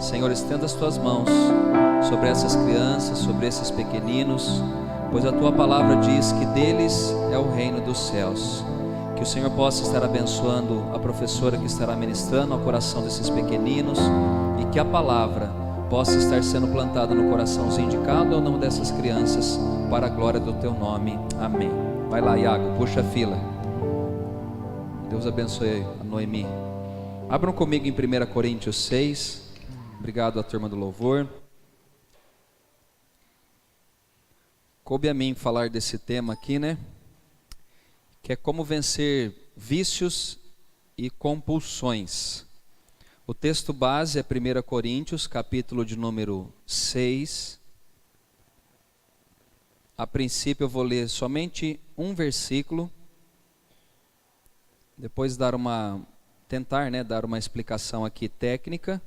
Senhor, estenda as tuas mãos sobre essas crianças, sobre esses pequeninos, pois a tua palavra diz que deles é o reino dos céus. Que o Senhor possa estar abençoando a professora que estará ministrando ao coração desses pequeninos, e que a palavra possa estar sendo plantada no coraçãozinho de cada uma dessas crianças, para a glória do teu nome. Amém. Vai lá, Iago, puxa a fila. Deus abençoe a Noemi. Abram comigo em 1 Coríntios 6. Obrigado à turma do louvor. Coube a mim falar desse tema aqui, né? Que é como vencer vícios e compulsões. O texto base é 1 Coríntios, capítulo de número 6. A princípio eu vou ler somente um versículo, depois tentar dar uma explicação aqui técnica,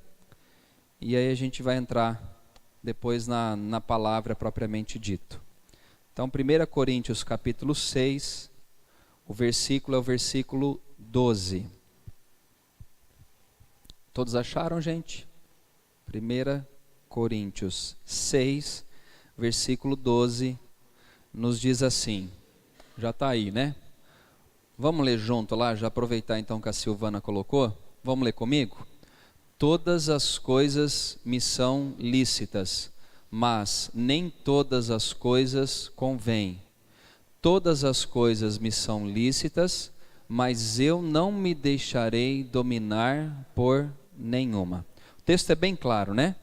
e aí a gente vai entrar depois na palavra propriamente dito. Então 1 Coríntios capítulo 6, o versículo é o versículo 12. Todos acharam, gente? 1 Coríntios 6, versículo 12, nos diz assim. Já está aí, né? Vamos ler junto lá, já aproveitar então que a Silvana colocou. Vamos ler comigo? Todas as coisas me são lícitas, mas nem todas as coisas convêm. Todas as coisas me são lícitas, mas eu não me deixarei dominar por nenhuma. O texto é bem claro, né?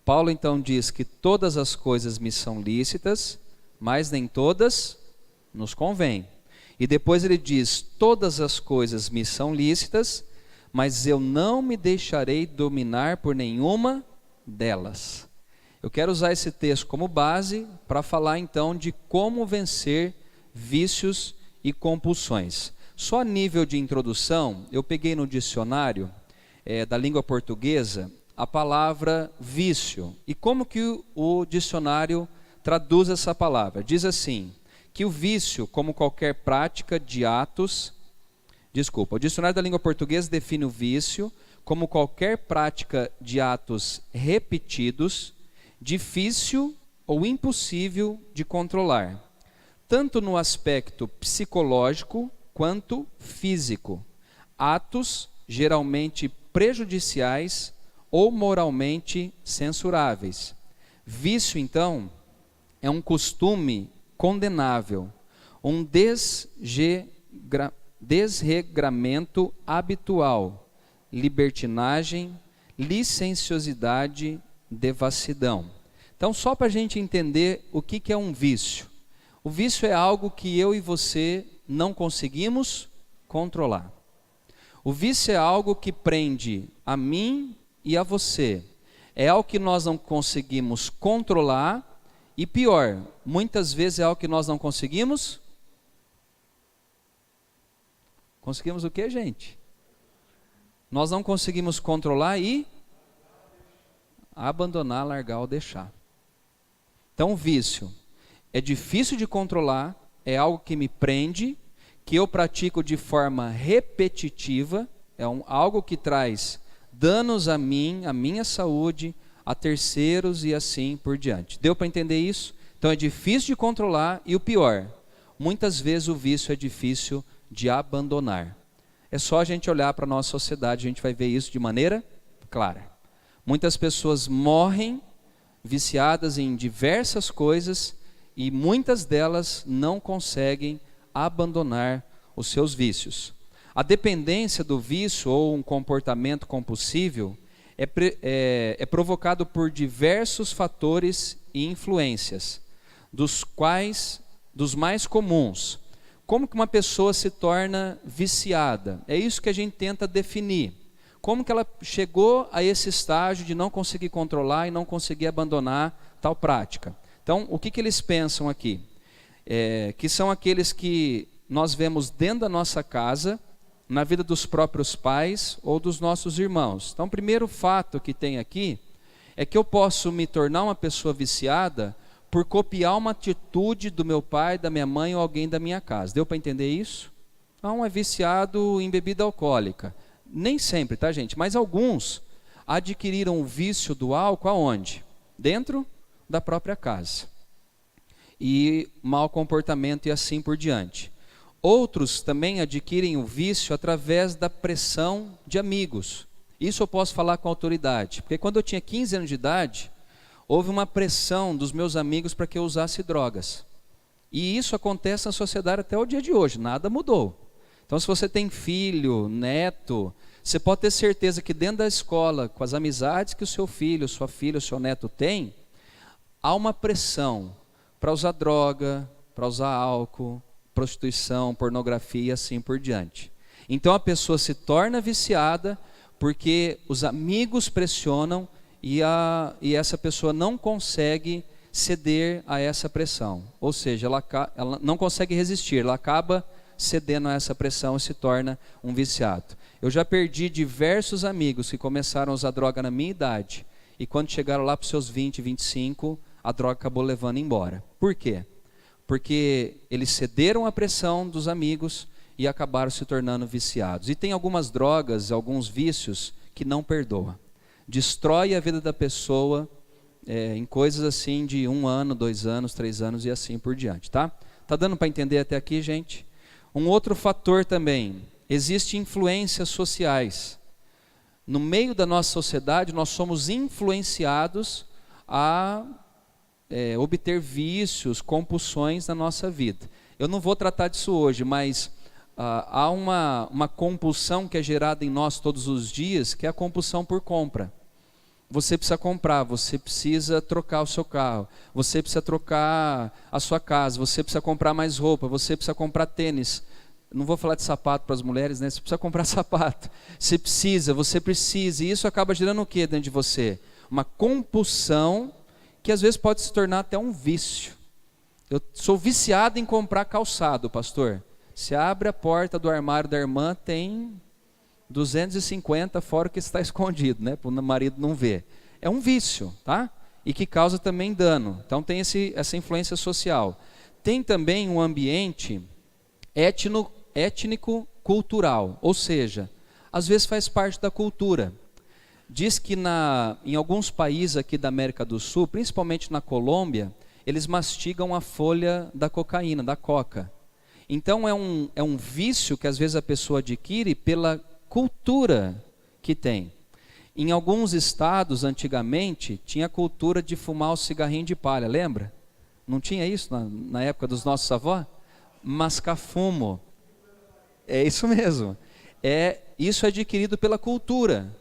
Paulo então diz que todas as coisas me são lícitas, mas nem todas nos convêm. E depois ele diz: todas as coisas me são lícitas, mas eu não me deixarei dominar por nenhuma delas. Eu quero usar esse texto como base para falar então de como vencer vícios e compulsões. Só a nível de introdução, eu peguei no dicionário da língua portuguesa a palavra vício. E como que o dicionário traduz essa palavra? Diz assim, que o vício, como qualquer prática de atos... o dicionário da língua portuguesa define o vício como qualquer prática de atos repetidos, difícil ou impossível de controlar, tanto no aspecto psicológico quanto físico. Atos geralmente prejudiciais ou moralmente censuráveis. Vício, então, é um costume condenável, um desregramento habitual, libertinagem, licenciosidade, devassidão. Então, só para a gente entender o que é um vício. O vício é algo que eu e você não conseguimos controlar. O vício é algo que prende a mim e a você. É algo que nós não conseguimos controlar e pior, muitas vezes é algo que nós não conseguimos. Conseguimos o que, gente? Nós não conseguimos controlar e abandonar, largar ou deixar. Então, o vício é difícil de controlar, é algo que me prende, que eu pratico de forma repetitiva, algo que traz danos a mim, a minha saúde, a terceiros e assim por diante. Deu para entender isso? Então é difícil de controlar e o pior, muitas vezes o vício é difícil de abandonar. É só a gente olhar para a nossa sociedade, a gente vai ver isso de maneira clara. Muitas pessoas morrem viciadas em diversas coisas e muitas delas não conseguem abandonar os seus vícios. A dependência do vício ou um comportamento compulsivo é provocado por diversos fatores e influências, dos mais comuns. Como que uma pessoa se torna viciada? É isso que a gente tenta definir. Como que ela chegou a esse estágio de não conseguir controlar e não conseguir abandonar tal prática? Então, o que eles pensam aqui? Que são aqueles que nós vemos dentro da nossa casa, na vida dos próprios pais ou dos nossos irmãos. Então, o primeiro fato que tem aqui é que eu posso me tornar uma pessoa viciada por copiar uma atitude do meu pai, da minha mãe ou alguém da minha casa. Deu para entender isso? Então, é viciado em bebida alcoólica. Nem sempre, tá, gente? Mas alguns adquiriram o vício do álcool aonde? Dentro da própria casa. E mau comportamento e assim por diante. Outros também adquirem o vício através da pressão de amigos. Isso eu posso falar com autoridade, porque quando eu tinha 15 anos de idade, houve uma pressão dos meus amigos para que eu usasse drogas. E isso acontece na sociedade até o dia de hoje, nada mudou. Então, se você tem filho, neto, você pode ter certeza que dentro da escola, com as amizades que o seu filho, sua filha, o seu neto tem, há uma pressão para usar droga, para usar álcool, prostituição, pornografia e assim por diante. Então a pessoa se torna viciada porque os amigos pressionam e essa pessoa não consegue ceder a essa pressão. Ou seja, ela não consegue resistir, ela acaba cedendo a essa pressão e se torna um viciado. Eu já perdi diversos amigos que começaram a usar droga na minha idade e quando chegaram lá para os seus 20, 25, a droga acabou levando embora. Por quê? Porque eles cederam à pressão dos amigos e acabaram se tornando viciados. E tem algumas drogas, alguns vícios que não perdoam. Destrói a vida da pessoa em coisas assim de 1 ano, 2 anos, 3 anos e assim por diante, tá? Tá dando para entender até aqui, gente? Um outro fator também, existem influências sociais. No meio da nossa sociedade, nós somos influenciados a obter vícios, compulsões na nossa vida. Eu não vou tratar disso hoje, mas há uma compulsão que é gerada em nós todos os dias, que é a compulsão por compra. Você precisa comprar, você precisa trocar o seu carro, você precisa trocar a sua casa, você precisa comprar mais roupa, você precisa comprar tênis. Não vou falar de sapato para as mulheres, né? Você precisa comprar sapato. Você precisa. E isso acaba gerando o que dentro de você? Uma compulsão que às vezes pode se tornar até um vício. Eu sou viciado em comprar calçado, pastor. Você abre a porta do armário da irmã, tem 250 fora o que está escondido, né? Para o marido não ver. É um vício, tá? E que causa também dano. Então tem essa influência social. Tem também um ambiente étnico-cultural, ou seja, às vezes faz parte da cultura. Diz que em alguns países aqui da América do Sul, principalmente na Colômbia, eles mastigam a folha da cocaína, da coca. Então é um vício que às vezes a pessoa adquire pela cultura que tem. Em alguns estados, antigamente, tinha a cultura de fumar o cigarrinho de palha, lembra? Não tinha isso na época dos nossos avós? Mascar fumo. É isso mesmo. Isso é adquirido pela cultura.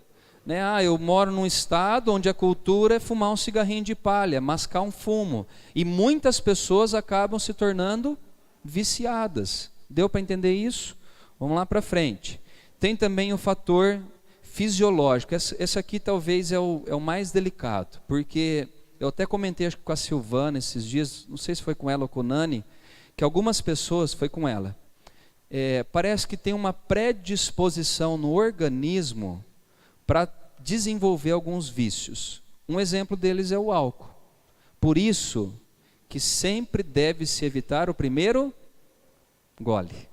Né? Eu moro num estado onde a cultura é fumar um cigarrinho de palha, mascar um fumo. E muitas pessoas acabam se tornando viciadas. Deu para entender isso? Vamos lá para frente. Tem também o fator fisiológico. Esse aqui talvez é o mais delicado, porque eu até comentei acho que com a Silvana esses dias, não sei se foi com ela ou com o Nani, que algumas pessoas, foi com ela, parece que tem uma predisposição no organismo para desenvolver alguns vícios. Um exemplo deles é o álcool. Por isso que sempre deve se evitar o primeiro gole.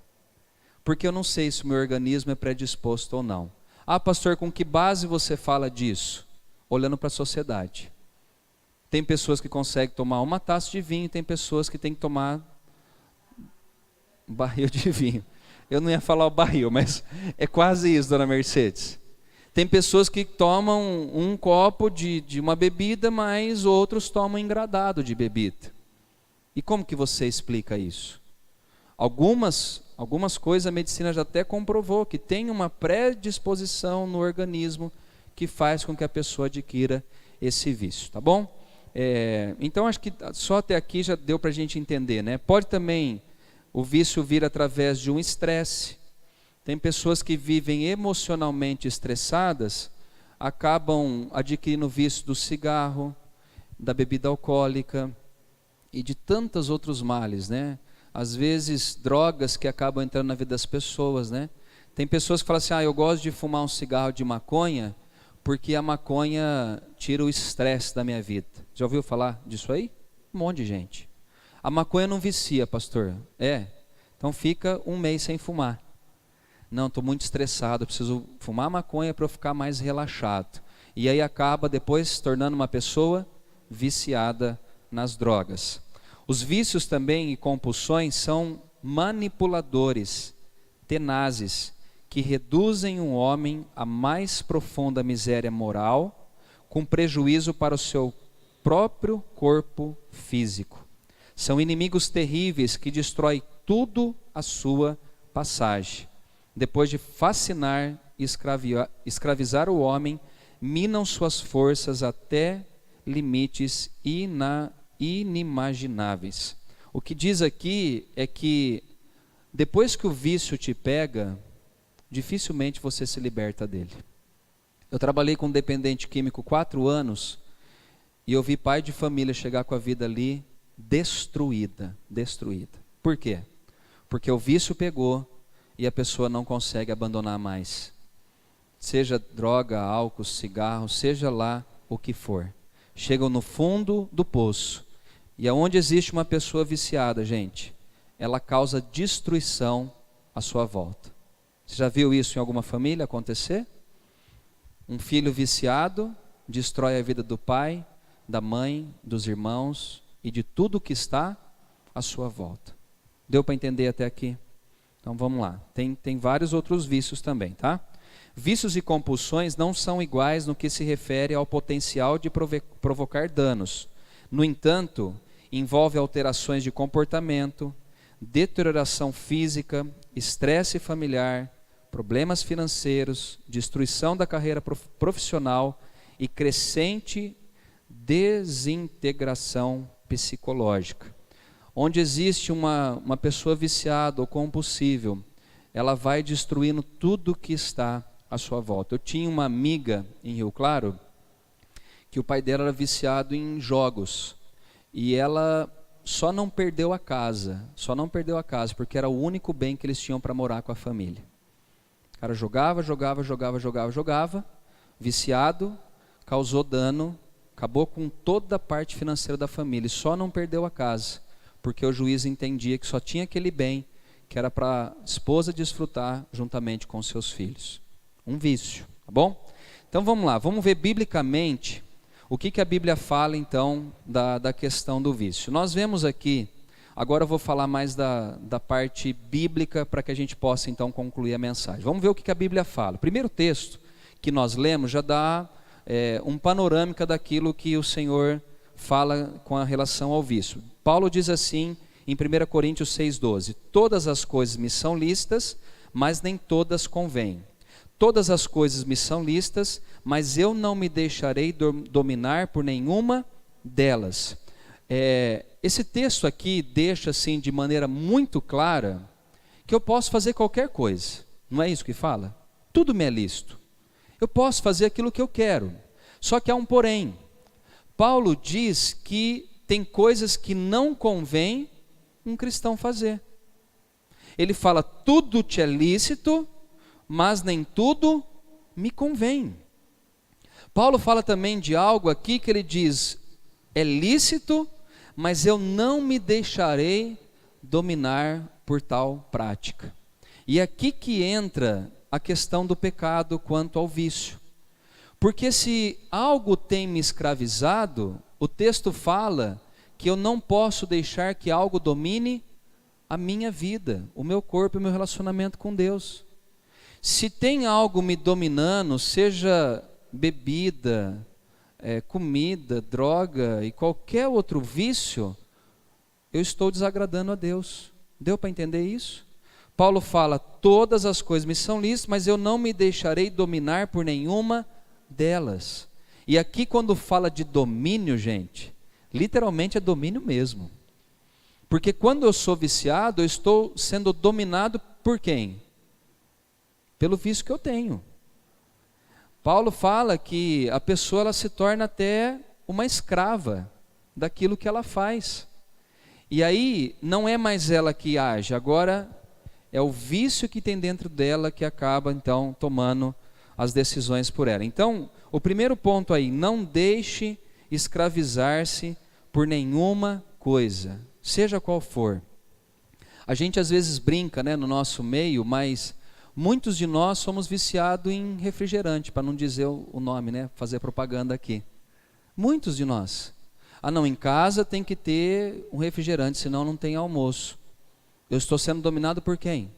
Porque eu não sei se o meu organismo é predisposto ou não. Pastor, com que base você fala disso? Olhando para a sociedade. Tem pessoas que conseguem tomar uma taça de vinho, tem pessoas que têm que tomar um barril de vinho. Eu não ia falar o barril, mas é quase isso, dona Mercedes. Tem pessoas que tomam um copo de uma bebida, mas outros tomam engradado de bebida. E como que você explica isso? Algumas coisas a medicina já até comprovou que tem uma predisposição no organismo que faz com que a pessoa adquira esse vício, tá bom? Então acho que só até aqui já deu para a gente entender, né? Pode também o vício vir através de um estresse. Tem pessoas que vivem emocionalmente estressadas, acabam adquirindo o vício do cigarro, da bebida alcoólica e de tantos outros males, né? Às vezes drogas que acabam entrando na vida das pessoas, né? Tem pessoas que falam assim, eu gosto de fumar um cigarro de maconha, porque a maconha tira o estresse da minha vida. Já ouviu falar disso aí? Um monte de gente. A maconha não vicia, pastor. Então fica 1 mês sem fumar. Não, estou muito estressado, preciso fumar maconha para eu ficar mais relaxado. e aí acaba depois se tornando uma pessoa viciada nas drogas. Os vícios também e compulsões são manipuladores, tenazes, que reduzem um homem à mais profunda miséria moral, com prejuízo para o seu próprio corpo físico. São inimigos terríveis que destroem tudo à sua passagem. Depois de fascinar e escravizar o homem, minam suas forças até limites inimagináveis. O que diz aqui é que depois que o vício te pega, dificilmente você se liberta dele. Eu trabalhei com um dependente químico 4 anos e eu vi pai de família chegar com a vida ali destruída. Por quê? Porque o vício pegou e a pessoa não consegue abandonar mais. Seja droga, álcool, cigarro, seja lá o que for. Chegam no fundo do poço. E aonde existe uma pessoa viciada, gente, ela causa destruição à sua volta. Você já viu isso em alguma família acontecer? Um filho viciado destrói a vida do pai, da mãe, dos irmãos e de tudo que está à sua volta. Deu para entender até aqui? Então vamos lá. Tem vários outros vícios também, tá? Vícios e compulsões não são iguais no que se refere ao potencial de provocar danos. No entanto, envolve alterações de comportamento, deterioração física, estresse familiar, problemas financeiros, destruição da carreira profissional e crescente desintegração psicológica. Onde existe uma pessoa viciada ou compulsível, ela vai destruindo tudo que está à sua volta. Eu tinha uma amiga em Rio Claro, que o pai dela era viciado em jogos, e ela só não perdeu a casa, porque era o único bem que eles tinham para morar com a família. O cara jogava, viciado, causou dano, acabou com toda a parte financeira da família, e só não perdeu a casa, porque o juiz entendia que só tinha aquele bem, que era para a esposa desfrutar juntamente com seus filhos. Um vício, tá bom? Então vamos lá, vamos ver biblicamente o que a Bíblia fala então da questão do vício. Nós vemos aqui, agora eu vou falar mais da parte bíblica para que a gente possa então concluir a mensagem. Vamos ver o que a Bíblia fala. O primeiro texto que nós lemos já dá um panorâmica daquilo que o Senhor fala com a relação ao vício. Paulo diz assim em 1 Coríntios 6,12: todas as coisas me são lícitas, mas nem todas convêm. Todas as coisas me são lícitas, mas eu não me deixarei dominar por nenhuma delas. Esse texto aqui deixa assim de maneira muito clara que eu posso fazer qualquer coisa. Não é isso que fala? Tudo me é lícito. Eu posso fazer aquilo que eu quero. Só que há um porém. Paulo diz que tem coisas que não convém um cristão fazer. Ele fala: tudo te é lícito, mas nem tudo me convém. Paulo fala também de algo aqui que ele diz: é lícito, mas eu não me deixarei dominar por tal prática. E é aqui que entra a questão do pecado quanto ao vício. Porque se algo tem me escravizado, o texto fala que eu não posso deixar que algo domine a minha vida, o meu corpo e o meu relacionamento com Deus. Se tem algo me dominando, seja bebida, comida, droga e qualquer outro vício, eu estou desagradando a Deus. Deu para entender isso? Paulo fala: todas as coisas me são lícitas, mas eu não me deixarei dominar por nenhuma delas. E aqui quando fala de domínio, gente, literalmente é domínio mesmo. Porque quando eu sou viciado, eu estou sendo dominado por quem? Pelo vício que eu tenho. Paulo fala que a pessoa ela se torna até uma escrava daquilo que ela faz. E aí não é mais ela que age, agora é o vício que tem dentro dela que acaba então tomando as decisões por ela. Então, o primeiro ponto aí: não deixe escravizar-se por nenhuma coisa, seja qual for. A gente às vezes brinca, no nosso meio, mas Muitos de nós somos viciados em refrigerante, para não dizer o nome, né? Fazer propaganda aqui. Muitos de nós. Ah não, em casa tem que ter um refrigerante, senão não tem almoço. Eu estou sendo dominado por quem?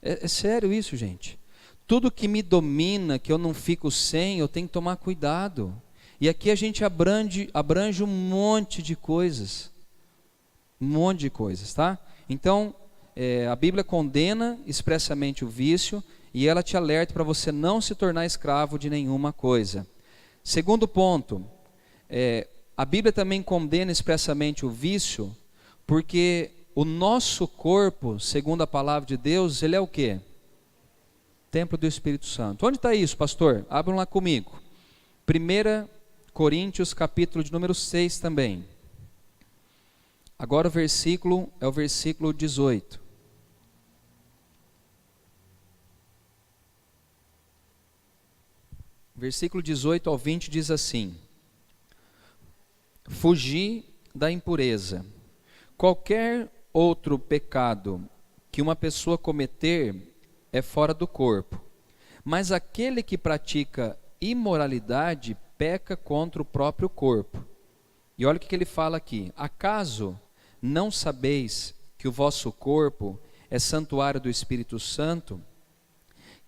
É sério isso, gente. Tudo que me domina, que eu não fico sem, eu tenho que tomar cuidado. E aqui a gente abrange um monte de coisas. Um monte de coisas, tá? Então, a Bíblia condena expressamente o vício e ela te alerta para você não se tornar escravo de nenhuma coisa. Segundo ponto, a Bíblia também condena expressamente o vício, porque o nosso corpo, segundo a palavra de Deus, ele é o quê? Templo do Espírito Santo. Onde está isso, pastor? Abram lá comigo. 1 Coríntios, capítulo de número 6 também. Agora o versículo é o versículo 18. Versículo 18 ao 20 diz assim: Fugi da impureza. Qualquer outro pecado que uma pessoa cometer é fora do corpo, mas aquele que pratica imoralidade peca contra o próprio corpo. E olha o que ele fala aqui: acaso não sabeis que o vosso corpo é santuário do Espírito Santo,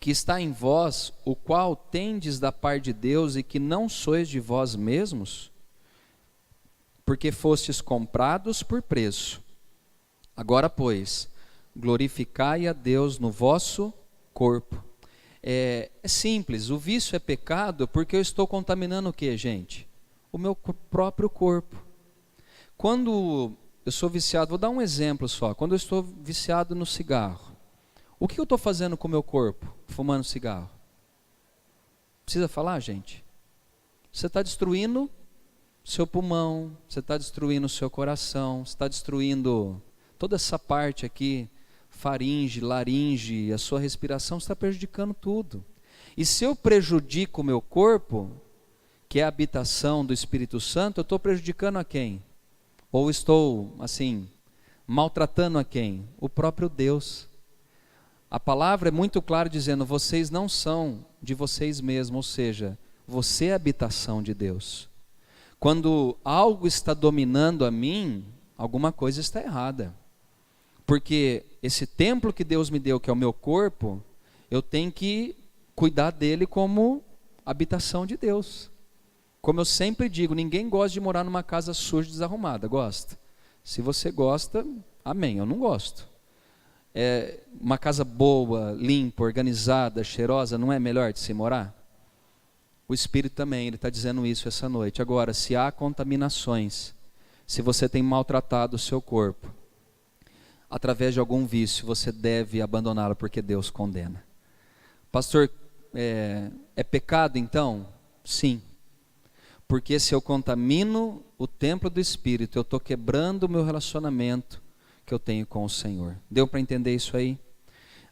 que está em vós, o qual tendes da parte de Deus, e que não sois de vós mesmos? Porque fostes comprados por preço. Agora, pois, glorificai a Deus no vosso corpo. É simples, o vício é pecado porque eu estou contaminando o que, gente? O meu próprio corpo. Quando eu sou viciado, vou dar um exemplo só. Quando eu estou viciado no cigarro, o que eu estou fazendo com o meu corpo, fumando cigarro? Precisa falar, gente? Você está destruindo seu pulmão, você está destruindo o seu coração, você está destruindo toda essa parte aqui, faringe, laringe, a sua respiração, você está prejudicando tudo. E se eu prejudico o meu corpo, que é a habitação do Espírito Santo, eu estou prejudicando a quem? Ou estou, assim, maltratando a quem? O próprio Deus. A palavra é muito clara dizendo, vocês não são de vocês mesmos, ou seja, você é a habitação de Deus. Quando algo está dominando a mim, alguma coisa está errada. Porque esse templo que Deus me deu, que é o meu corpo, eu tenho que cuidar dele como habitação de Deus. Como eu sempre digo, ninguém gosta de morar numa casa suja e desarrumada, gosta? Se você gosta, amém, eu não gosto. Uma casa boa, limpa, organizada, cheirosa, não é melhor de se morar? O Espírito também, ele está dizendo isso essa noite. Agora, se há contaminações, se você tem maltratado o seu corpo, através de algum vício, você deve abandoná-lo, porque Deus condena. Pastor, é pecado então? Sim. Porque se eu contamino o templo do Espírito, eu estou quebrando o meu relacionamento que eu tenho com o Senhor. Deu para entender isso aí?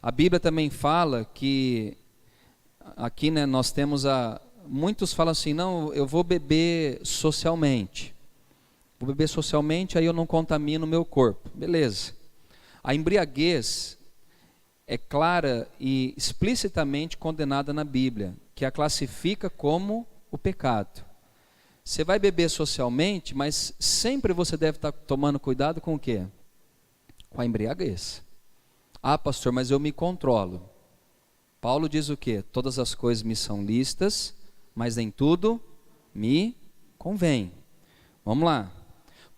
A Bíblia também fala que, aqui nós temos muitos falam assim, não, eu vou beber socialmente. Vou beber socialmente, aí eu não contamino o meu corpo. Beleza. A embriaguez é clara e explicitamente condenada na Bíblia, que a classifica como o pecado. Você vai beber socialmente, mas sempre você deve estar tomando cuidado com o quê? Com a embriaguez. Ah, pastor, mas eu me controlo. Paulo diz o quê? Todas as coisas me são lícitas, mas nem tudo me convém. Vamos lá.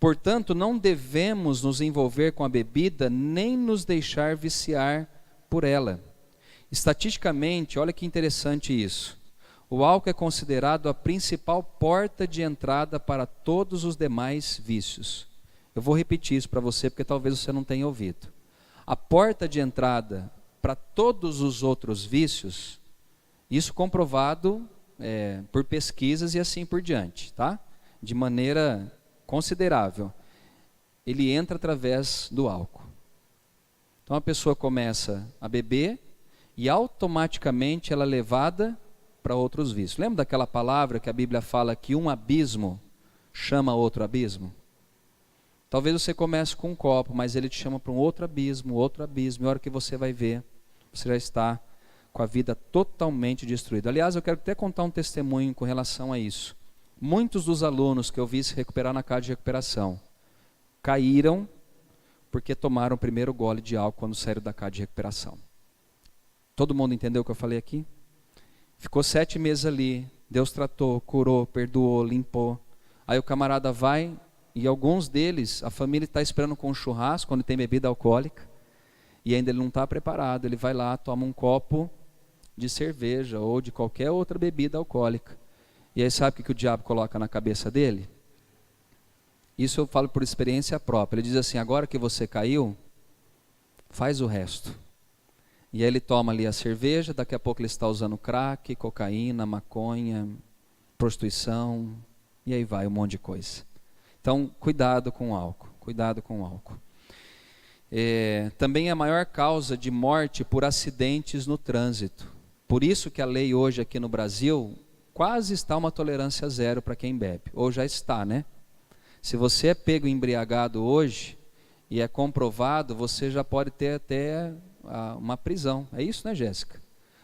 Portanto, não devemos nos envolver com a bebida, nem nos deixar viciar por ela. Estatisticamente, olha que interessante isso. O álcool é considerado a principal porta de entrada para todos os demais vícios. Eu vou repetir isso para você, porque talvez você não tenha ouvido. A porta de entrada para todos os outros vícios, isso comprovado por pesquisas e assim por diante, tá? De maneira considerável. Ele entra através do álcool. Então a pessoa começa a beber e automaticamente ela é levada para outros vícios. Lembra daquela palavra que a Bíblia fala que um abismo chama outro abismo? Talvez você comece com um copo, mas ele te chama para um outro abismo, e a hora que você vai ver, você já está com a vida totalmente destruída. Aliás, eu quero até contar um testemunho com relação a isso. Muitos dos alunos que eu vi se recuperar na casa de recuperação caíram porque tomaram o primeiro gole de álcool quando saíram da casa de recuperação. Todo mundo entendeu o que eu falei aqui? Ficou 7 meses ali, Deus tratou, curou, perdoou, limpou. Aí o camarada vai, e alguns deles, a família está esperando com um churrasco, quando tem bebida alcoólica, e ainda ele não está preparado, ele vai lá, toma um copo de cerveja, ou de qualquer outra bebida alcoólica. E aí sabe o que o diabo coloca na cabeça dele? Isso eu falo por experiência própria. Ele diz assim, agora que você caiu, faz o resto. E aí ele toma ali a cerveja, daqui a pouco ele está usando crack, cocaína, maconha, prostituição, e aí vai um monte de coisa. Então, cuidado com o álcool, cuidado com o álcool. Também é a maior causa de morte por acidentes no trânsito. Por isso que a lei hoje aqui no Brasil, quase está uma tolerância zero para quem bebe, ou já está, né? Se você é pego embriagado hoje, e é comprovado, você já pode ter até uma prisão. É isso, né, Jéssica?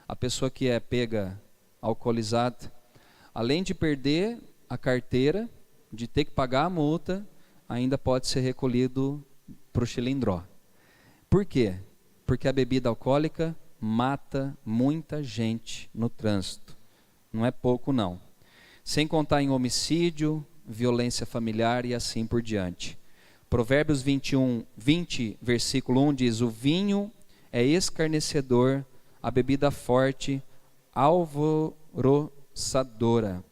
A pessoa que é pega alcoolizada, além de perder a carteira, de ter que pagar a multa, ainda pode ser recolhido para o chilindró. Por quê? Porque a bebida alcoólica mata muita gente no trânsito. Não é pouco, não. Sem contar em homicídio, violência familiar e assim por diante. Provérbios 20, versículo 1 diz, o vinho é escarnecedor, a bebida forte, alvoroçadora.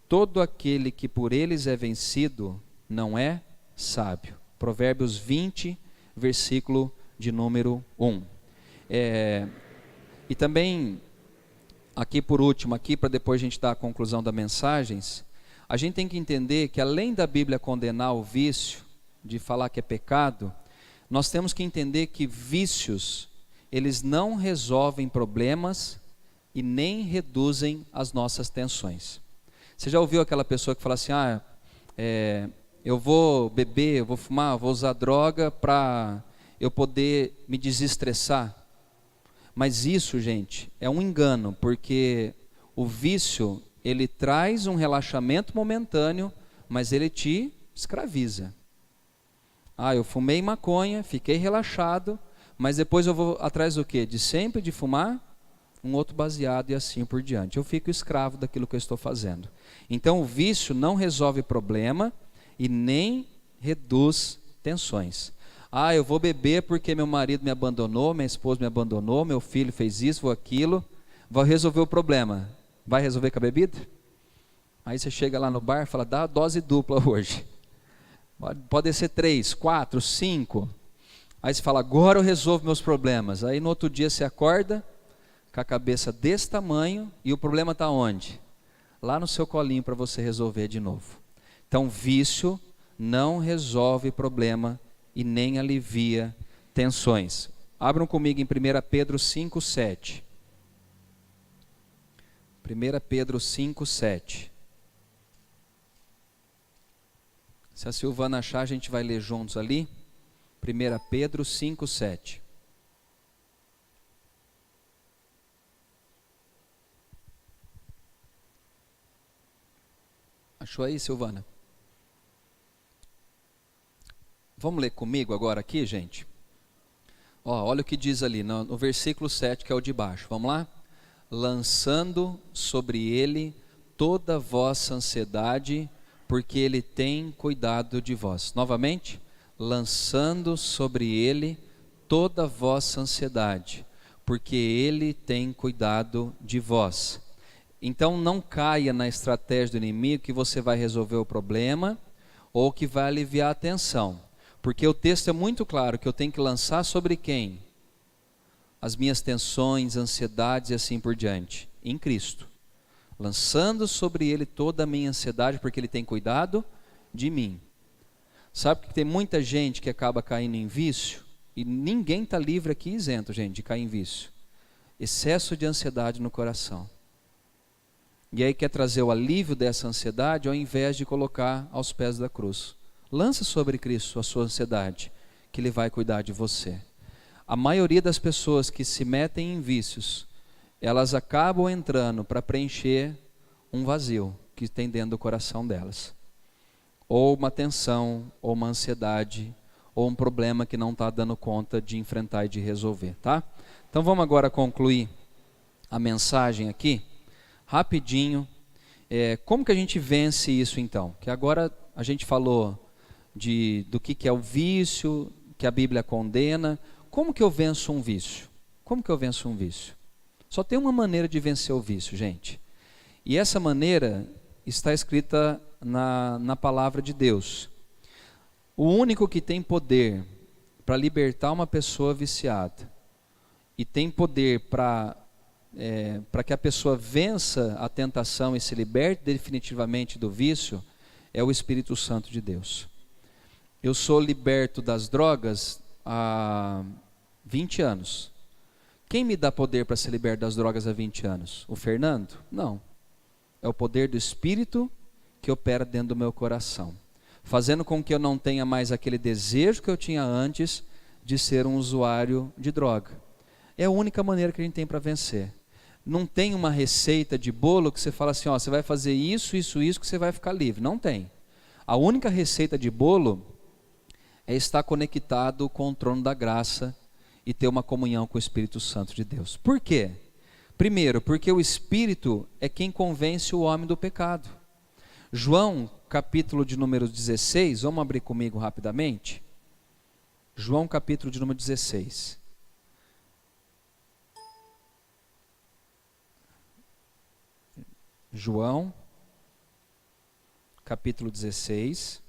Todo aquele que por eles é vencido, não é sábio. Provérbios 20, versículo de número 1. E também, aqui por último, aqui para depois a gente dar a conclusão das mensagens, a gente tem que entender que além da Bíblia condenar o vício, de falar que é pecado, nós temos que entender que vícios, eles não resolvem problemas e nem reduzem as nossas tensões. Você já ouviu aquela pessoa que fala assim, eu vou beber, eu vou fumar, eu vou usar droga para eu poder me desestressar? Mas isso, gente, é um engano, porque o vício, ele traz um relaxamento momentâneo, mas ele te escraviza. Eu fumei maconha, fiquei relaxado, mas depois eu vou atrás do quê? De sempre de fumar um outro baseado e assim por diante. Eu fico escravo daquilo que eu estou fazendo. Então o vício não resolve problema e nem reduz tensões. Eu vou beber porque meu marido me abandonou, minha esposa me abandonou, meu filho fez isso ou aquilo. Vou resolver o problema. Vai resolver com a bebida? Aí você chega lá no bar e fala, dá a dose dupla hoje. Pode ser 3, 4, 5. Aí você fala, agora eu resolvo meus problemas. Aí no outro dia você acorda com a cabeça desse tamanho e o problema está onde? Lá no seu colinho para você resolver de novo. Então vício não resolve problema e nem alivia tensões. Abram comigo em 1 Pedro 5,7. 1 Pedro 5,7. Se a Silvana achar, a gente vai ler juntos ali. 1 Pedro 5,7. Achou aí, Silvana? Vamos ler comigo agora aqui, gente? Olha o que diz ali no versículo 7, que é o de baixo. Vamos lá? Lançando sobre ele toda a vossa ansiedade, porque ele tem cuidado de vós. Novamente, lançando sobre ele toda a vossa ansiedade, porque ele tem cuidado de vós. Então não caia na estratégia do inimigo que você vai resolver o problema ou que vai aliviar a tensão. Porque o texto é muito claro que eu tenho que lançar sobre quem? As minhas tensões, ansiedades e assim por diante. Em Cristo. Lançando sobre ele toda a minha ansiedade, porque ele tem cuidado de mim. Sabe que tem muita gente que acaba caindo em vício? E ninguém está livre aqui isento, gente, de cair em vício. Excesso de ansiedade no coração. E aí quer trazer o alívio dessa ansiedade ao invés de colocar aos pés da cruz. Lança sobre Cristo a sua ansiedade, que Ele vai cuidar de você. A maioria das pessoas que se metem em vícios, elas acabam entrando para preencher um vazio que tem dentro do coração delas. Ou uma tensão, ou uma ansiedade, ou um problema que não está dando conta de enfrentar e de resolver, tá? Então vamos agora concluir a mensagem aqui, rapidinho. Como que a gente vence isso então? Que agora a gente falou do que é o vício, que a Bíblia condena. Como que eu venço um vício? Como que eu venço um vício? Só tem uma maneira de vencer o vício, gente. E essa maneira está escrita na palavra de Deus. O único que tem poder para libertar uma pessoa viciada e tem poder para que a pessoa vença a tentação e se liberte definitivamente do vício é o Espírito Santo de Deus. Eu sou liberto das drogas há 20 anos. Quem me dá poder para ser liberto das drogas há 20 anos? O Fernando? Não. É o poder do Espírito que opera dentro do meu coração, fazendo com que eu não tenha mais aquele desejo que eu tinha antes de ser um usuário de droga. É a única maneira que a gente tem para vencer. Não tem uma receita de bolo que você fala assim, ó, você vai fazer isso, isso, isso, que você vai ficar livre. Não tem. A única receita de bolo é estar conectado com o trono da graça e ter uma comunhão com o Espírito Santo de Deus. Por quê? Primeiro, porque o Espírito é quem convence o homem do pecado. João, capítulo de número 16, vamos abrir comigo rapidamente? João, capítulo de número 16. João, capítulo 16,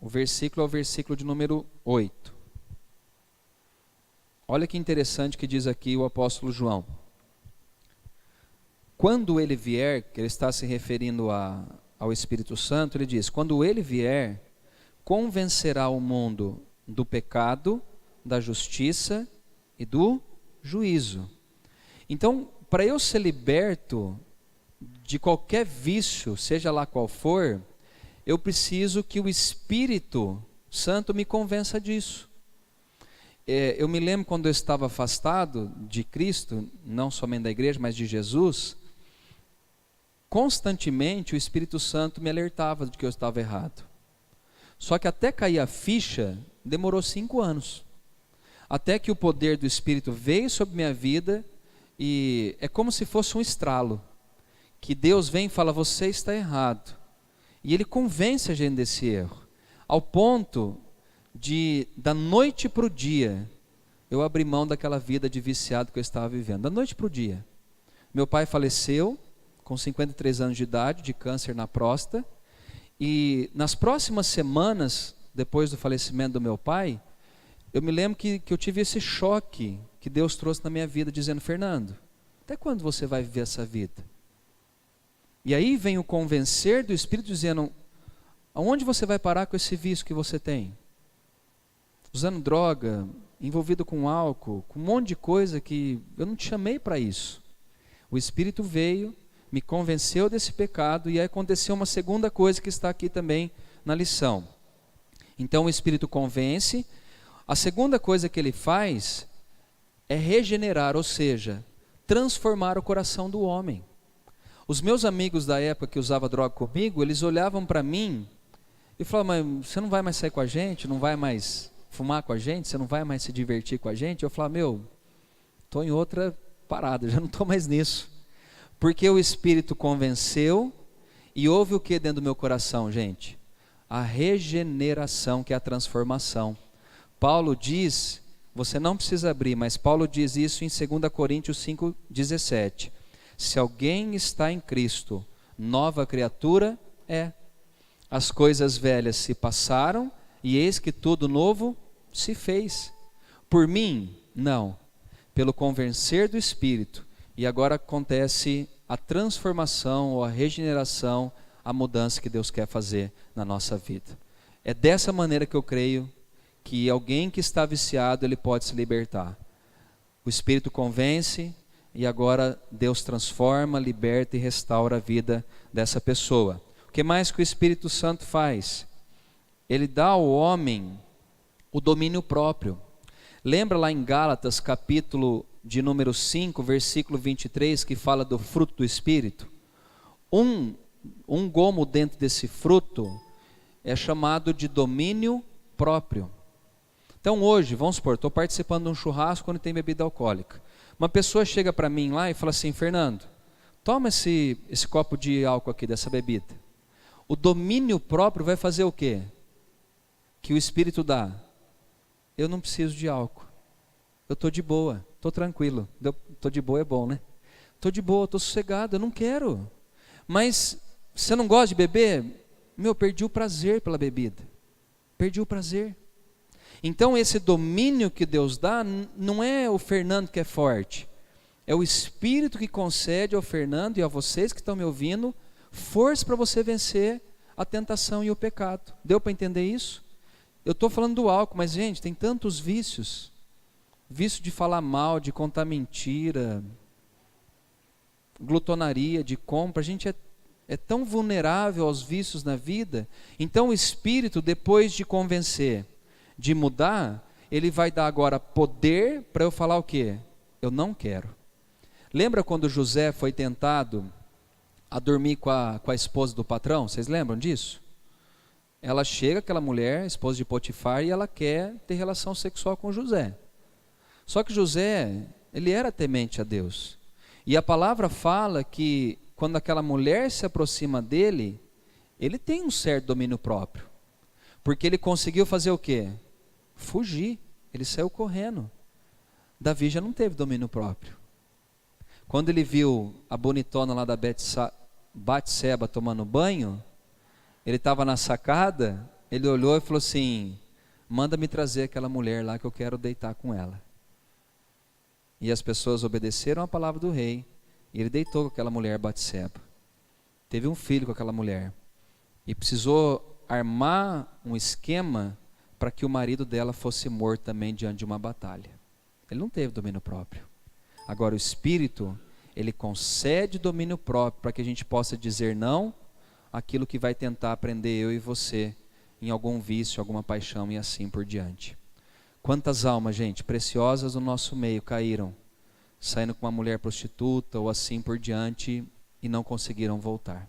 o versículo é o versículo de número 8. Olha que interessante que diz aqui o apóstolo João. Quando ele vier, que ele está se referindo ao Espírito Santo, ele diz, quando ele vier, convencerá o mundo do pecado, da justiça e do juízo. Então, para eu ser liberto de qualquer vício, seja lá qual for, eu preciso que o Espírito Santo me convença disso. Eu me lembro quando eu estava afastado de Cristo, não somente da igreja, mas de Jesus, constantemente o Espírito Santo me alertava de que eu estava errado. Só que até cair a ficha, demorou 5 anos. Até que o poder do Espírito veio sobre minha vida e é como se fosse um estralo. Que Deus vem e fala, você está errado. E Ele convence a gente desse erro. Ao ponto de, da noite para o dia, eu abri mão daquela vida de viciado que eu estava vivendo. Da noite para o dia. Meu pai faleceu com 53 anos de idade, de câncer na próstata. E nas próximas semanas, depois do falecimento do meu pai, eu me lembro que eu tive esse choque que Deus trouxe na minha vida, dizendo, Fernando, até quando você vai viver essa vida? E aí vem o convencer do Espírito dizendo, aonde você vai parar com esse vício que você tem? Usando droga, envolvido com álcool, com um monte de coisa que eu não te chamei para isso. O Espírito veio, me convenceu desse pecado e aí aconteceu uma segunda coisa que está aqui também na lição. Então o Espírito convence, a segunda coisa que ele faz é regenerar, ou seja, transformar o coração do homem. Os meus amigos da época que usavam droga comigo, eles olhavam para mim e falavam, mas você não vai mais sair com a gente, não vai mais fumar com a gente, você não vai mais se divertir com a gente? Eu falava, estou em outra parada, já não estou mais nisso. Porque o Espírito convenceu e houve o que dentro do meu coração, gente? A regeneração, que é a transformação. Paulo diz, você não precisa abrir, mas Paulo diz isso em 2 Coríntios 5,17. Se alguém está em Cristo, nova criatura é. As coisas velhas se passaram e eis que tudo novo se fez. Por mim, não. Pelo convencer do Espírito. E agora acontece a transformação ou a regeneração, a mudança que Deus quer fazer na nossa vida. É dessa maneira que eu creio que alguém que está viciado, ele pode se libertar. O Espírito convence e agora Deus transforma, liberta e restaura a vida dessa pessoa. O que mais que o Espírito Santo faz? Ele dá ao homem o domínio próprio. Lembra lá em Gálatas, capítulo de número 5, versículo 23, que fala do fruto do Espírito? Um gomo dentro desse fruto é chamado de domínio próprio. Então hoje, vamos supor, estou participando de um churrasco onde tem bebida alcoólica. Uma pessoa chega para mim lá e fala assim: Fernando, toma esse copo de álcool aqui, dessa bebida. O domínio próprio vai fazer o quê? Que o Espírito dá. Eu não preciso de álcool. Eu estou de boa, estou tranquilo. Estou de boa é bom, né? Estou de boa, estou sossegado, eu não quero. Mas você não gosta de beber? Perdi o prazer pela bebida. Perdi o prazer. Então esse domínio que Deus dá, não é o Fernando que é forte. É o Espírito que concede ao Fernando e a vocês que estão me ouvindo, força para você vencer a tentação e o pecado. Deu para entender isso? Eu estou falando do álcool, mas gente, tem tantos vícios. Vício de falar mal, de contar mentira, glutonaria, de compra. A gente é tão vulnerável aos vícios na vida. Então o Espírito, depois de convencer, de mudar, ele vai dar agora poder para eu falar o quê? Eu não quero. Lembra quando José foi tentado a dormir com a esposa do patrão? Vocês lembram disso? Ela chega, aquela mulher, esposa de Potifar, e ela quer ter relação sexual com José. Só que José, ele era temente a Deus. E a palavra fala que quando aquela mulher se aproxima dele, ele tem um certo domínio próprio. Porque ele conseguiu fazer o quê? Fugir. Ele saiu correndo. Davi já não teve domínio próprio. Quando ele viu a bonitona lá da Batseba tomando banho, ele estava na sacada, ele olhou e falou assim: manda me trazer aquela mulher lá que eu quero deitar com ela. E as pessoas obedeceram a palavra do rei, e ele deitou com aquela mulher Batseba. Teve um filho com aquela mulher, e precisou armar um esquema para que o marido dela fosse morto também diante de uma batalha. Ele não teve domínio próprio. Agora o Espírito, ele concede domínio próprio para que a gente possa dizer não àquilo que vai tentar prender eu e você em algum vício, alguma paixão e assim por diante. Quantas almas, gente, preciosas no nosso meio caíram, saindo com uma mulher prostituta ou assim por diante e não conseguiram voltar.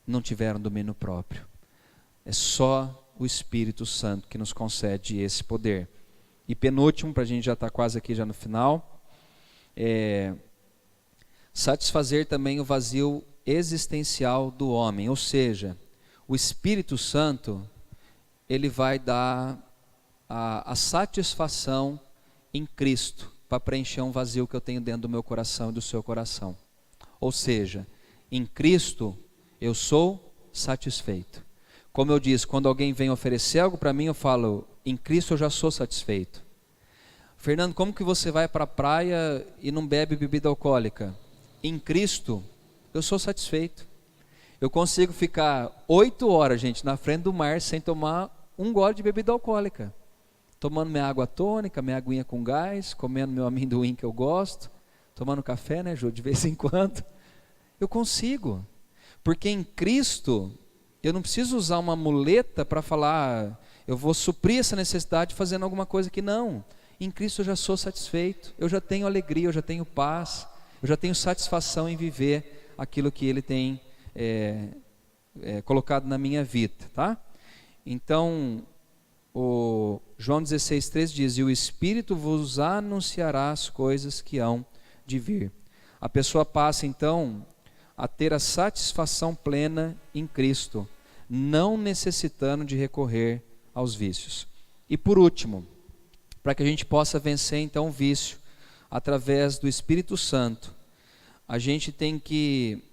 Não tiveram domínio próprio. É só o Espírito Santo que nos concede esse poder. E penúltimo, para a gente já estar quase aqui já no final, satisfazer também o vazio existencial do homem. Ou seja, o Espírito Santo, ele vai dar a satisfação em Cristo, para preencher um vazio que eu tenho dentro do meu coração e do seu coração. Ou seja, em Cristo eu sou satisfeito. Como eu disse, quando alguém vem oferecer algo para mim, eu falo: em Cristo eu já sou satisfeito. Fernando, como que você vai para a praia e não bebe bebida alcoólica? Em Cristo eu sou satisfeito. Eu consigo ficar 8 horas, gente, na frente do mar sem tomar um gole de bebida alcoólica. Tomando minha água tônica, minha aguinha com gás, comendo meu amendoim que eu gosto, tomando café, né, Ju, de vez em quando. Eu consigo. Porque em Cristo eu não preciso usar uma muleta para falar: eu vou suprir essa necessidade fazendo alguma coisa que não. Em Cristo eu já sou satisfeito, eu já tenho alegria, eu já tenho paz, eu já tenho satisfação em viver aquilo que Ele tem colocado na minha vida, tá? Então, o João 16,3 diz: e o Espírito vos anunciará as coisas que hão de vir. A pessoa passa então a ter a satisfação plena em Cristo, não necessitando de recorrer aos vícios. E por último, para que a gente possa vencer então o vício através do Espírito Santo, a gente tem que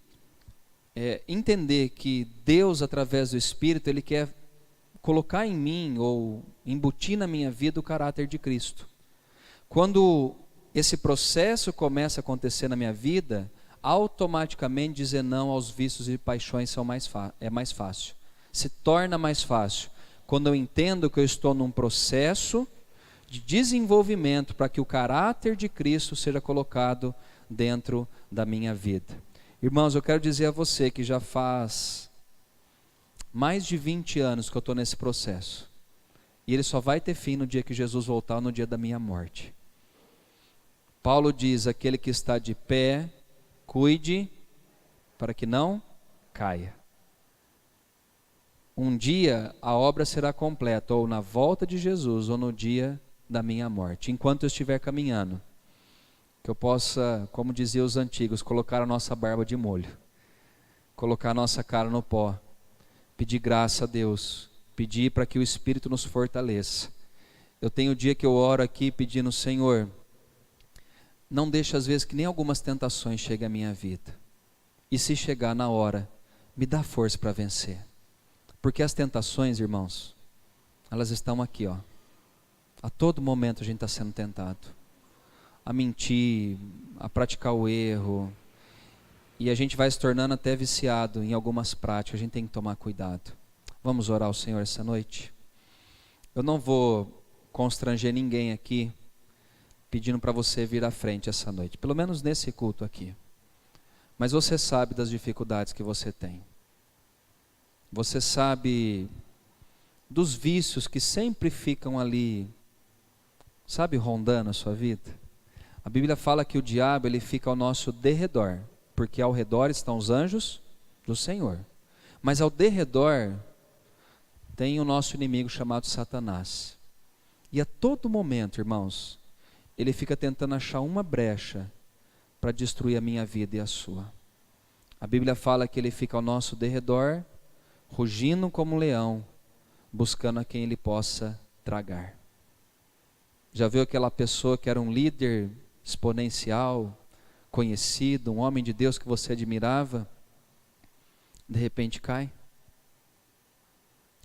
entender que Deus, através do Espírito, Ele quer colocar em mim ou embutir na minha vida o caráter de Cristo. Quando esse processo começa a acontecer na minha vida, automaticamente dizer não aos vícios e paixões é mais fácil. Se torna mais fácil quando eu entendo que eu estou num processo de desenvolvimento para que o caráter de Cristo seja colocado dentro da minha vida. Irmãos, eu quero dizer a você que já faz mais de 20 anos que eu estou nesse processo. E ele só vai ter fim no dia que Jesus voltar, no dia da minha morte. Paulo diz: aquele que está de pé, cuide para que não caia. Um dia a obra será completa, ou na volta de Jesus, ou no dia da minha morte. Enquanto eu estiver caminhando, que eu possa, como diziam os antigos, colocar a nossa barba de molho, colocar a nossa cara no pó, pedir graça a Deus, pedir para que o Espírito nos fortaleça. Eu tenho o dia que eu oro aqui pedindo: Senhor, não deixe às vezes que nem algumas tentações cheguem à minha vida. E se chegar na hora, me dá força para vencer. Porque as tentações, irmãos, elas estão aqui, ó. A todo momento a gente está sendo tentado. A mentir, a praticar o erro. E a gente vai se tornando até viciado em algumas práticas. A gente tem que tomar cuidado. Vamos orar ao Senhor essa noite? Eu não vou constranger ninguém aqui pedindo para você vir à frente essa noite, pelo menos nesse culto aqui. Mas você sabe das dificuldades que você tem. Você sabe dos vícios que sempre ficam ali, sabe, rondando a sua vida. A Bíblia fala que o diabo, ele fica ao nosso derredor, porque ao redor estão os anjos do Senhor. Mas ao derredor tem o nosso inimigo chamado Satanás. E a todo momento, irmãos, ele fica tentando achar uma brecha para destruir a minha vida e a sua. A Bíblia fala que ele fica ao nosso derredor, rugindo como um leão, buscando a quem ele possa tragar. Já viu aquela pessoa que era um líder exponencial, conhecido, um homem de Deus que você admirava, de repente cai?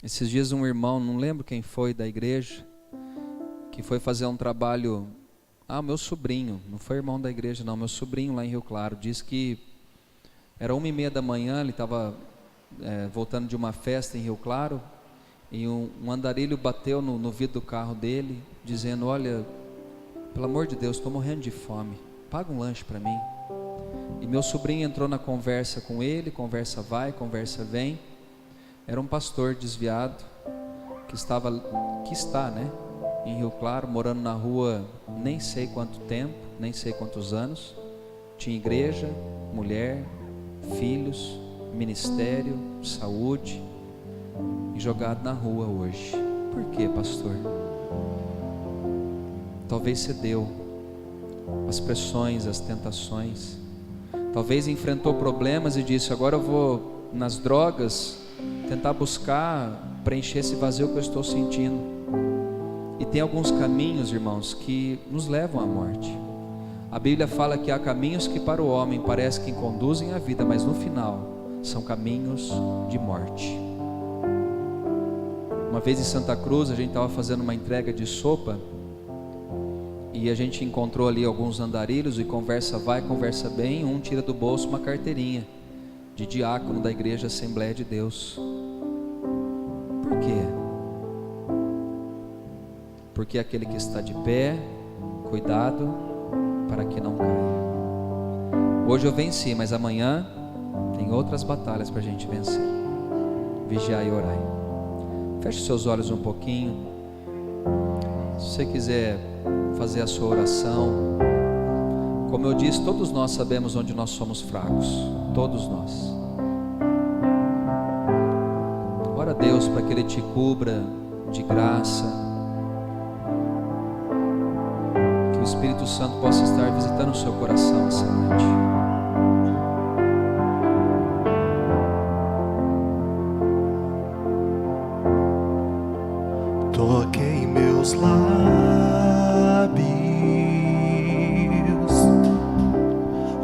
Esses dias um irmão, não lembro quem foi da igreja, que foi fazer um trabalho. Meu sobrinho, não foi irmão da igreja não, meu sobrinho lá em Rio Claro, disse que era 1h30 da manhã, ele estava voltando de uma festa em Rio Claro, e um andarilho bateu no vidro do carro dele, dizendo: olha, pelo amor de Deus, estou morrendo de fome, paga um lanche para mim. E meu sobrinho entrou na conversa com ele, conversa vai, conversa vem. Era um pastor desviado, que está, né, em Rio Claro, morando na rua nem sei quanto tempo, nem sei quantos anos. Tinha igreja, mulher, filhos, ministério, saúde, e jogado na rua hoje. Por quê, pastor? Talvez cedeu às pressões, às tentações. Talvez enfrentou problemas e disse: agora eu vou nas drogas tentar buscar preencher esse vazio que eu estou sentindo. E tem alguns caminhos, irmãos, que nos levam à morte. A Bíblia fala que há caminhos que para o homem parece que conduzem à vida, mas no final são caminhos de morte. Uma vez em Santa Cruz, a gente estava fazendo uma entrega de sopa, e a gente encontrou ali alguns andarilhos, e conversa vai, conversa bem. Um tira do bolso uma carteirinha de diácono da igreja Assembleia de Deus. Por quê? Porque aquele que está de pé, cuidado para que não caia. Hoje eu venci, mas amanhã tem outras batalhas para a gente vencer. Vigiai e orai. Feche seus olhos um pouquinho. Se você quiser fazer a sua oração, como eu disse, todos nós sabemos onde nós somos fracos, todos nós. Ora a Deus para que Ele te cubra de graça, que o Espírito Santo possa estar visitando o seu coração essa noite. Toque em meus lábios,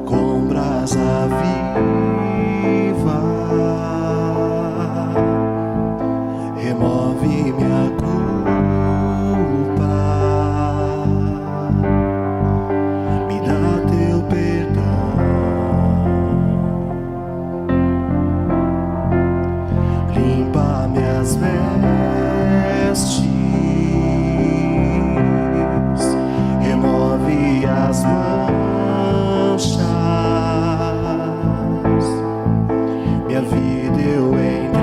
com brasa viva, remove minha culpa, me dá teu perdão, limpa minhas vestes, remove as manchas, minha vida eu entrego,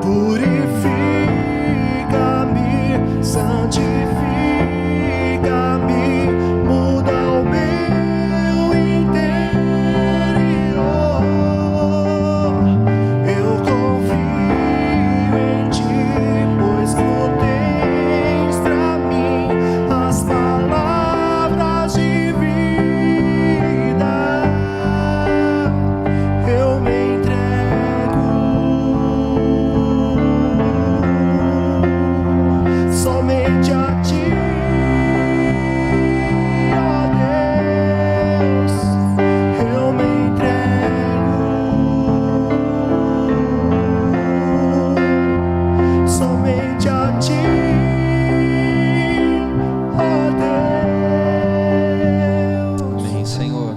Purifica-me, santifica-me, muda o meu interior. Eu confio em ti, pois tu tens pra mim as palavras de vida. Eu me entrego somente a ti, ó Deus. Eu me entrego somente a ti, ó Deus. Amém, Senhor.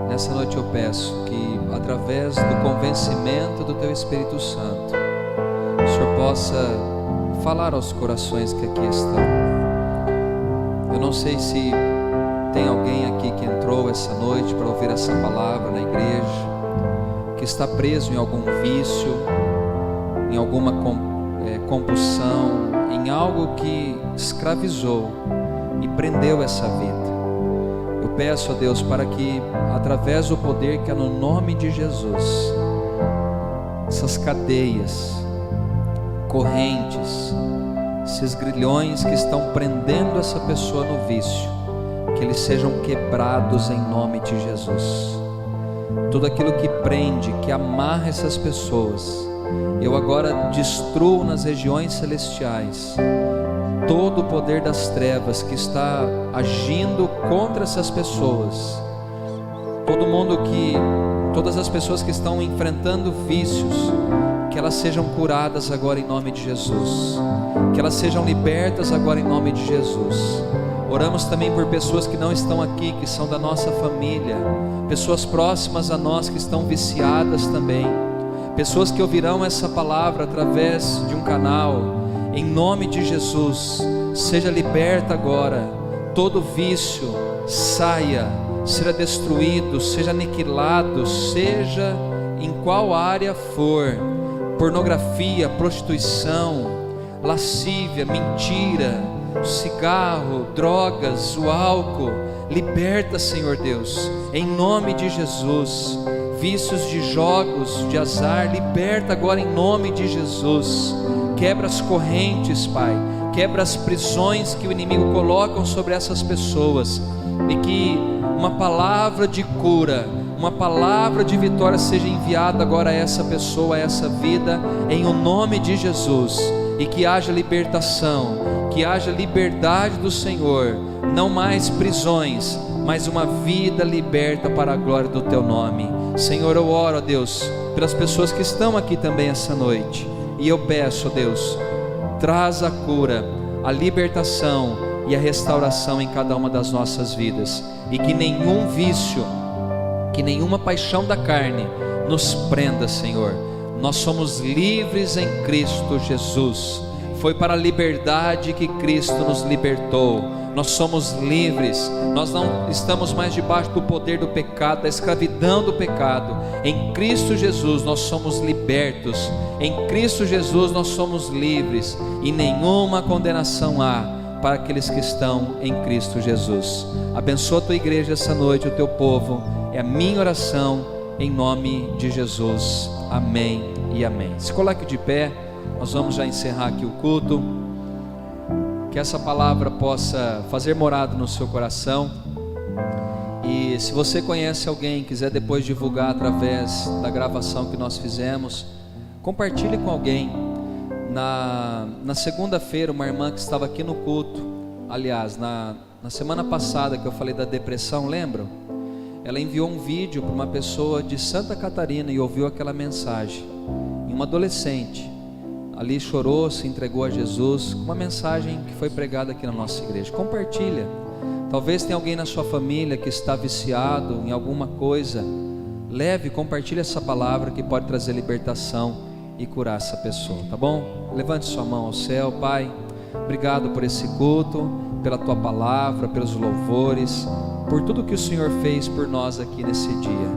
Nessa noite eu peço que, através do convencimento do Teu Espírito Santo, o Senhor possa falar aos corações que aqui estão. Eu não sei se tem alguém aqui que entrou essa noite para ouvir essa palavra na igreja, que está preso em algum vício, em alguma compulsão, em algo que escravizou e prendeu essa vida. Eu peço a Deus para que, através do poder que há no nome de Jesus, essas cadeias, correntes, esses grilhões que estão prendendo essa pessoa no vício, que eles sejam quebrados em nome de Jesus. Tudo aquilo que prende, que amarra essas pessoas, eu agora destruo nas regiões celestiais todo o poder das trevas que está agindo contra essas pessoas. Todas as pessoas que estão enfrentando vícios, que elas sejam curadas agora em nome de Jesus, que elas sejam libertas agora em nome de Jesus. Oramos também por pessoas que não estão aqui, que são da nossa família, pessoas próximas a nós que estão viciadas também, pessoas que ouvirão essa palavra através de um canal. Em nome de Jesus, seja liberta agora, todo vício saia, seja destruído, seja aniquilado, seja em qual área for, pornografia, prostituição, lascívia, mentira, cigarro, drogas, o álcool, liberta, Senhor Deus, em nome de Jesus. Vícios de jogos, de azar, liberta agora em nome de Jesus. Quebra as correntes, Pai, quebra as prisões que o inimigo coloca sobre essas pessoas, e que uma palavra de cura, uma palavra de vitória seja enviada agora a essa pessoa, a essa vida, em o nome de Jesus, e que haja libertação, que haja liberdade do Senhor, não mais prisões, mas uma vida liberta para a glória do Teu nome. Senhor, eu oro, ó Deus, pelas pessoas que estão aqui também essa noite, e eu peço, ó Deus, traz a cura, a libertação e a restauração em cada uma das nossas vidas, e que nenhum vício, que nenhuma paixão da carne nos prenda, Senhor. Nós somos livres em Cristo Jesus. Foi para a liberdade que Cristo nos libertou. Nós somos livres, nós não estamos mais debaixo do poder do pecado, da escravidão do pecado. Em Cristo Jesus nós somos libertos, em Cristo Jesus nós somos livres, e nenhuma condenação há para aqueles que estão em Cristo Jesus. Abençoa a tua igreja essa noite, o teu povo, é a minha oração, em nome de Jesus, amém e amém. Se coloque de pé, nós vamos já encerrar aqui o culto. Que essa palavra possa fazer morada no seu coração. E se você conhece alguém, quiser depois divulgar através da gravação que nós fizemos, compartilhe com alguém. Na segunda-feira, uma irmã que estava aqui no culto, aliás, na semana passada que eu falei da depressão, lembram? Ela enviou um vídeo para uma pessoa de Santa Catarina e ouviu aquela mensagem. E uma adolescente ali chorou, se entregou a Jesus, com uma mensagem que foi pregada aqui na nossa igreja. Compartilha. Talvez tenha alguém na sua família que está viciado em alguma coisa. Leve, compartilhe essa palavra que pode trazer libertação e curar essa pessoa, tá bom? Levante sua mão ao céu. Pai, obrigado por esse culto, pela tua palavra, pelos louvores, por tudo que o Senhor fez por nós aqui nesse dia.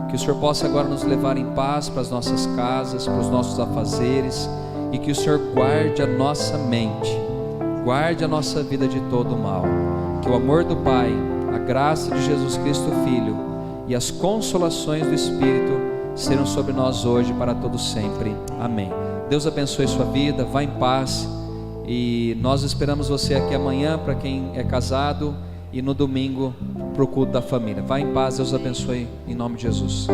Que Que o Senhor possa agora nos levar em paz para as nossas casas, para os nossos afazeres, e que o Senhor guarde a nossa mente, guarde a nossa vida de todo mal. Que o amor do Pai, a graça de Jesus Cristo Filho e as consolações do Espírito serão sobre nós hoje para todo sempre. Amém. Deus abençoe sua vida, vá em paz, e nós esperamos você aqui amanhã para quem é casado, e no domingo para o culto da família. Vá em paz, Deus abençoe em nome de Jesus.